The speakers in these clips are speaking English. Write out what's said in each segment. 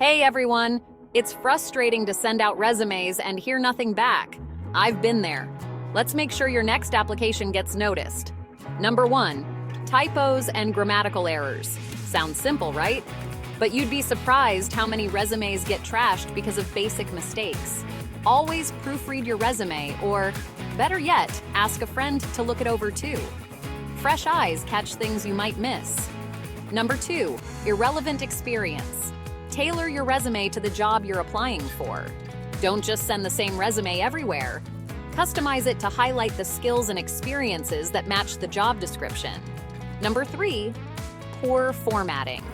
Hey everyone! It's frustrating to send out resumes and hear nothing back. I've been there. Let's make sure your next application gets noticed. Number 1, typos and grammatical errors. Sounds simple, right? But you'd be surprised how many resumes get trashed because of basic mistakes. Always proofread your resume, or better yet, ask a friend to look it over too. Fresh eyes catch things you might miss. Number 2, irrelevant experience. Tailor your resume to the job you're applying for. Don't just send the same resume everywhere. Customize it to highlight the skills and experiences that match the job description. Number 3, poor formatting.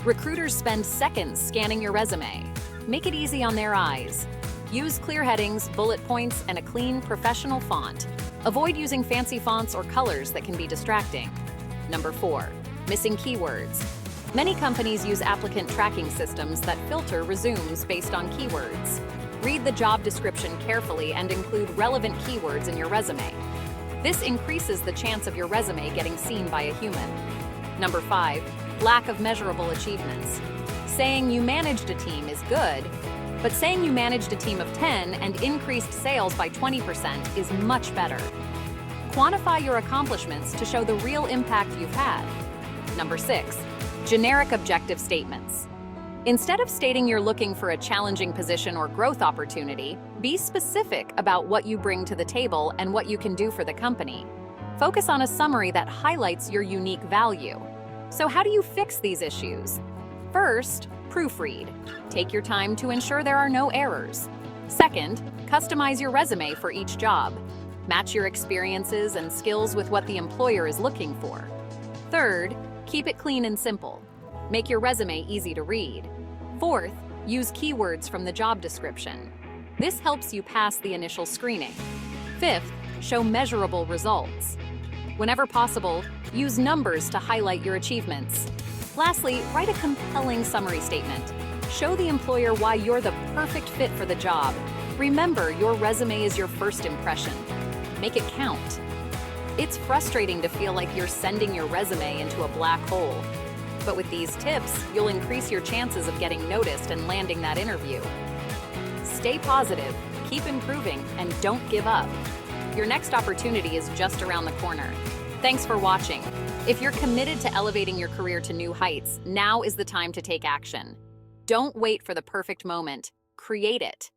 Recruiters spend seconds scanning your resume. Make it easy on their eyes. Use clear headings, bullet points, and a clean, professional font. Avoid using fancy fonts or colors that can be distracting. Number 4, missing keywords. Many companies use applicant tracking systems that filter resumes based on keywords. Read the job description carefully and include relevant keywords in your resume. This increases the chance of your resume getting seen by a human. Number 5, lack of measurable achievements. Saying you managed a team is good, but saying you managed a team of 10 and increased sales by 20% is much better. Quantify your accomplishments to show the real impact you've had. Number 6, generic objective statements. Instead of stating you're looking for a challenging position or growth opportunity, be specific about what you bring to the table and what you can do for the company. Focus on a summary that highlights your unique value. So how do you fix these issues? First, proofread. Take your time to ensure there are no errors. Second, customize your resume for each job. Match your experiences and skills with what the employer is looking for. Third, keep it clean and simple. Make your resume easy to read. Fourth, use keywords from the job description. This helps you pass the initial screening. Fifth, show measurable results. Whenever possible, use numbers to highlight your achievements. Lastly, write a compelling summary statement. Show the employer why you're the perfect fit for the job. Remember, your resume is your first impression. Make it count. It's frustrating to feel like you're sending your resume into a black hole. But with these tips, you'll increase your chances of getting noticed and landing that interview. Stay positive, keep improving, and don't give up. Your next opportunity is just around the corner. Thanks for watching. If you're committed to elevating your career to new heights, now is the time to take action. Don't wait for the perfect moment. Create it.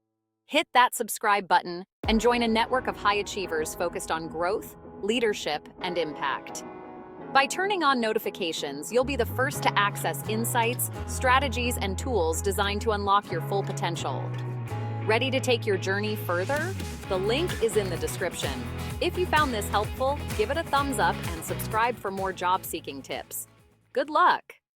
Hit that subscribe button and join a network of high achievers focused on growth, leadership, and impact. By turning on notifications, you'll be the first to access insights, strategies, and tools designed to unlock your full potential. Ready to take your journey further? The link is in the description. If you found this helpful, give it a thumbs up and subscribe for more job-seeking tips. Good luck!